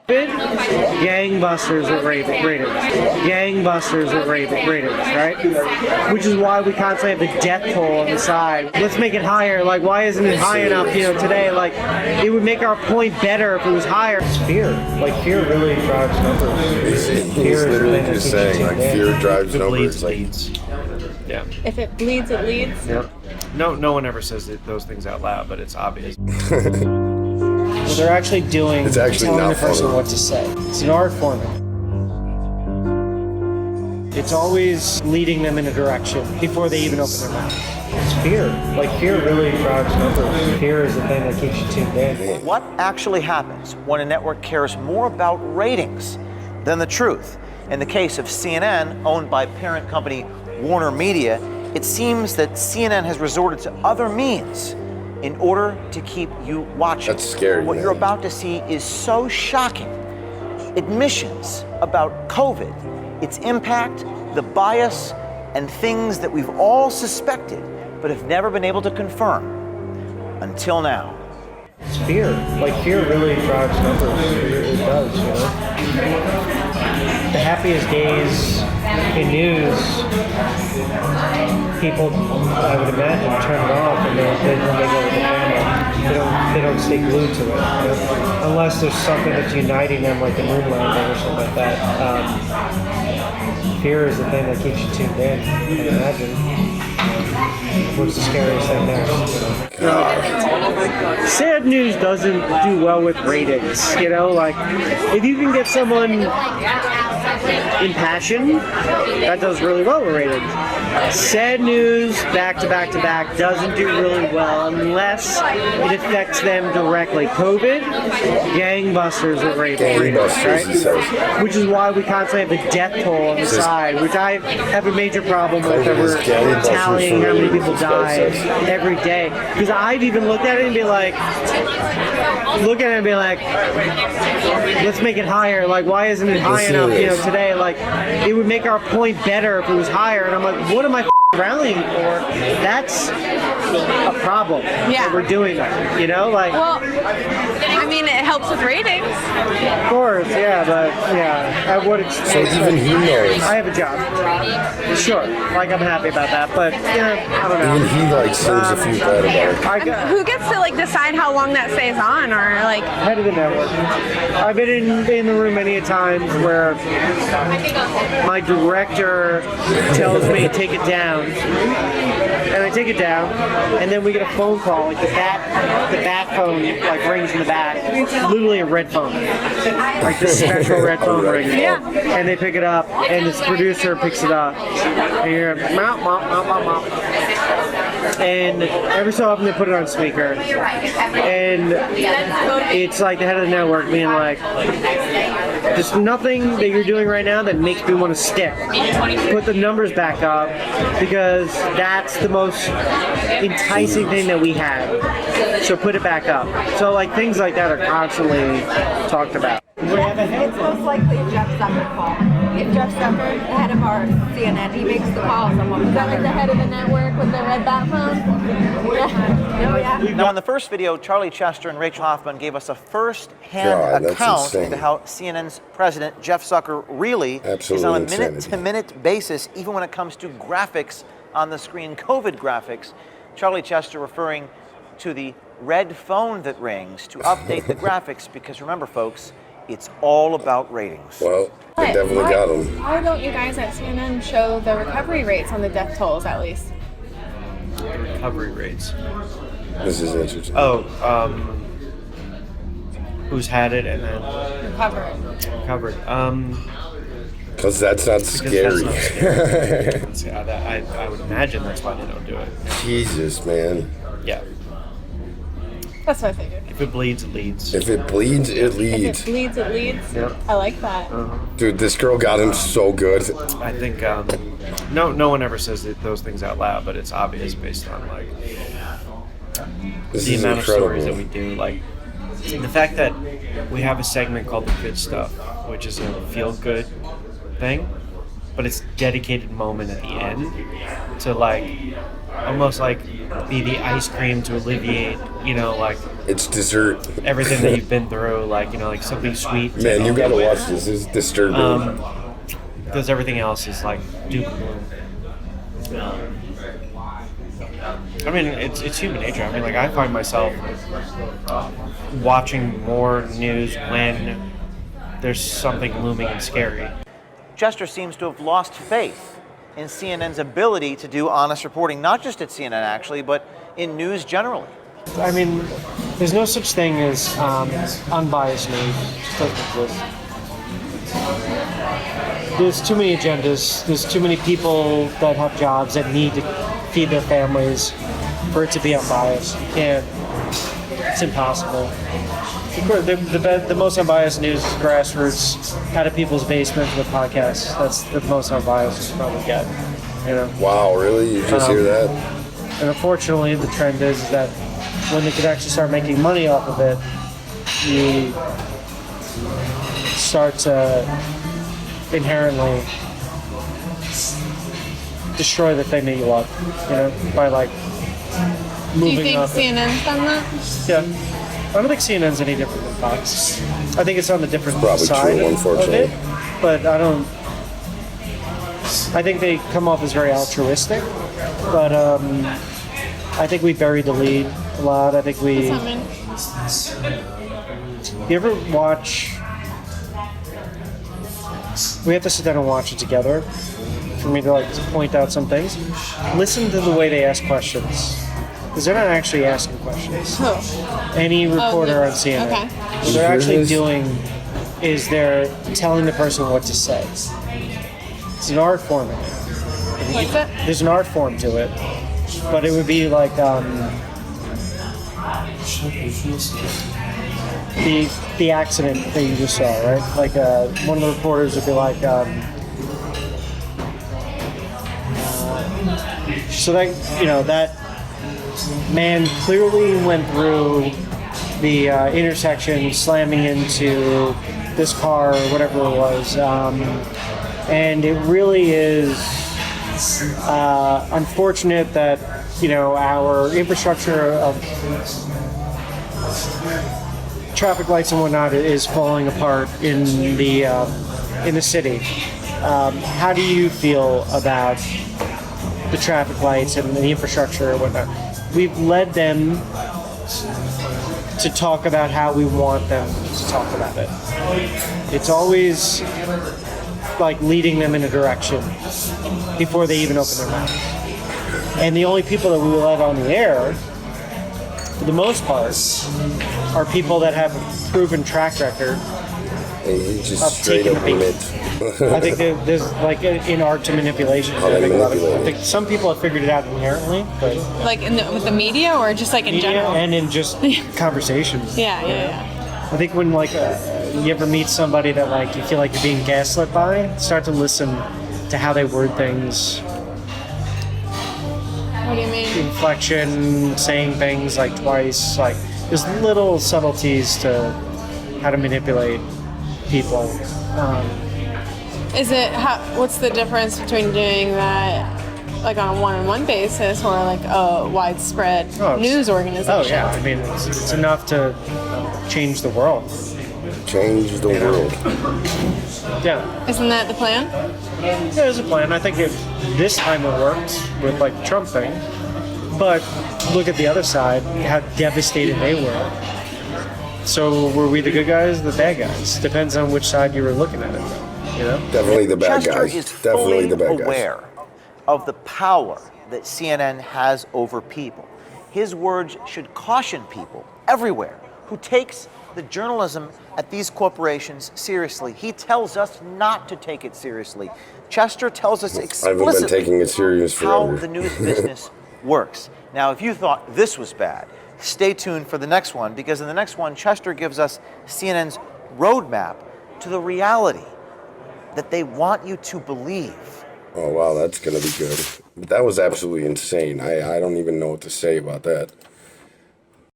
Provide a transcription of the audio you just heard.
Gangbusters with ratings. Gangbusters with ratings, right? Which is why we constantly have the death toll on the side. Let's make it higher. Like, why isn't it high enough, today? Like, it would make our point better if it was higher. It's fear. Like, fear really drives numbers. He's literally just saying, like, fear drives numbers. Leads. Yeah. If it bleeds, it leads. Yep. No one ever says those things out loud, but it's obvious. What they're actually doing is telling the person what to say. It's an art form. It's always leading them in a direction before they even open their mouth. It's fear. Like, fear really drives numbers. Fear is the thing that keeps you tuned in. What actually happens when a network cares more about ratings than the truth? In the case of CNN, owned by parent company Warner Media, it seems that CNN has resorted to other means in order to keep you watching. That's scary. What you're about to see is so shocking. Admissions about COVID, its impact, the bias, and things that we've all suspected but have never been able to confirm until now. It's fear. Like, fear really drives numbers. It does, The happiest days in news, people, I would imagine, turn it off and they go with the family. They don't stay glued to it, unless there's something that's uniting them, like the moon landing or something like that. Fear is the thing that keeps you tuned in, I imagine. What's the scariest thing there? Sad news doesn't do well with ratings, like, if you can get someone impassioned, that does really well with ratings. Sad news, back to back to back, doesn't do really well unless it affects them directly. COVID, gangbusters with ratings, right? Which is why we constantly have the death toll on the side, which I have a major problem with, that we're tallying how many people die every day. Because I've even looked at it and be like, let's make it higher. Like, why isn't it high enough, today? Like, it would make our point better if it was higher. And I'm like, what am I rallying for? That's a problem. Yeah. That we're doing that, like. Well, I mean, it helps with ratings. Of course, but at what extent? So even he knows. I have a job. Sure, like, I'm happy about that, but I don't know. Even he sings a few bad about it. Who gets to decide how long that stays on, or head of the network? I've been in the room many a times where my director tells me to take it down, and I take it down, and then we get a phone call, like the bat phone, rings in the back. It's literally a red phone, like the special red phone ring. Yeah. And they pick it up, and this producer picks it up, and you're mop, mop, mop, mop, mop. And every so often they put it on speaker, and it's like the head of the network being like, there's nothing that you're doing right now that makes me want to stick. Put the numbers back up, because that's the most enticing thing that we have. So put it back up. So things like that are constantly talked about. It's most likely a Jeff Zucker call. If Jeff Zucker, the head of our CNN, he makes the call, someone. Is that the head of the network with the red bat phone? Yeah. Now, in the first video, Charlie Chester and Rachel Hoffman gave us a first-hand account into how CNN's president, Jeff Zucker, really is on a minute-to-minute basis, even when it comes to graphics on the screen, COVID graphics. Charlie Chester referring to the red phone that rings to update the graphics, because remember, folks, it's all about ratings. Well, they definitely got them. Why don't you guys at CNN show the recovery rates on the death tolls, at least? The recovery rates. This is interesting. Who's had it and then recovered. Because that's not scary. I would imagine that's why they don't do it. Jesus, man. Yeah. That's what I figured. If it bleeds, it leads. If it bleeds, it leads. If it bleeds, it leads. Yep. I like that. Dude, this girl got him so good. I think no one ever says those things out loud, but it's obvious based on the amount of stories that we do. The fact that we have a segment called The Good Stuff, which is a feel-good thing, but it's a dedicated moment at the end to like almost like be the ice cream to alleviate, like It's dessert. everything that you've been through, like like something sweet. Man, you gotta watch this. It's disturbing. Because everything else is like doom and gloom. I mean, it's human nature. I mean, like I find myself watching more news when there's something looming and scary. Chester seems to have lost faith in CNN's ability to do honest reporting, not just at CNN actually, but in news generally. I mean, there's no such thing as unbiased news. It just doesn't exist. There's too many agendas. There's too many people that have jobs that need to feed their families for it to be unbiased. You can't. It's impossible. The most unbiased news is grassroots, out of people's basements with podcasts. That's the most unbiased you probably get. Wow, really? You just hear that? And unfortunately, the trend is that when they could actually start making money off of it, you start to inherently destroy the thing that you love, by like Do you moving think up. CNN's done that? Yeah. I don't think CNN's any different than Fox. I think it's on the different Probably side true, of unfortunately. it, but I think they come off as very altruistic, but I think we buried the lead a lot. I think we... What's that mean? You ever watch... We have to sit down and watch it together for me to like point out some things. Listen to the way they ask questions. Because they're not actually asking questions. Who? Any reporter on CNN. Okay. What they're actually doing is they're telling the person what to say. It's an art form in it. What's it? There's an art form to it. But it would be like the accident that you just saw, right? Like one of the reporters would be like, so that, that man clearly went through the intersection, slamming into this car or whatever it was, and it really is unfortunate that our infrastructure of traffic lights and whatnot is falling apart in the city. How do you feel about the traffic lights and the infrastructure and whatnot? We've led them to talk about how we want them to talk about it. It's always like leading them in a direction before they even open their mouth. And the only people that we let on the air, for the most part, are people that have a proven track record. And he just Of straight taking up the bait. lit. I think there's like an art to manipulation. How they manipulate I think some people have figured it out inherently, but Like with the media or just like in media general? and in just conversations. Yeah. I think when like you ever meet somebody that like you feel like you're being gaslit by, start to listen to how they word things, What do you mean? inflection, saying things like twice, like there's little subtleties to how to manipulate people. What's the difference between doing that like on a one-on-one basis or like a widespread news organization? Oh yeah, I mean it's enough to change the world. Change the world. Yeah. Isn't that the plan? Yeah, there's a plan. I think if this time it worked with like the Trump thing, but look at the other side, how devastated they were. So were we the good guys, the bad guys? Depends on which side you were looking at it. Definitely the bad Chester guys. is Definitely fully the bad guys. aware of the power that CNN has over people. His words should caution people everywhere who takes the journalism at these corporations seriously. He tells us not to take it seriously. Chester tells us I haven't been explicitly taking it serious how forever. the news business works. Now, if you thought this was bad, stay tuned for the next one, because in the next one, Chester gives us CNN's roadmap to the reality that they want you to believe. Oh wow, that's gonna be good. But that was absolutely insane. I don't even know what to say about that.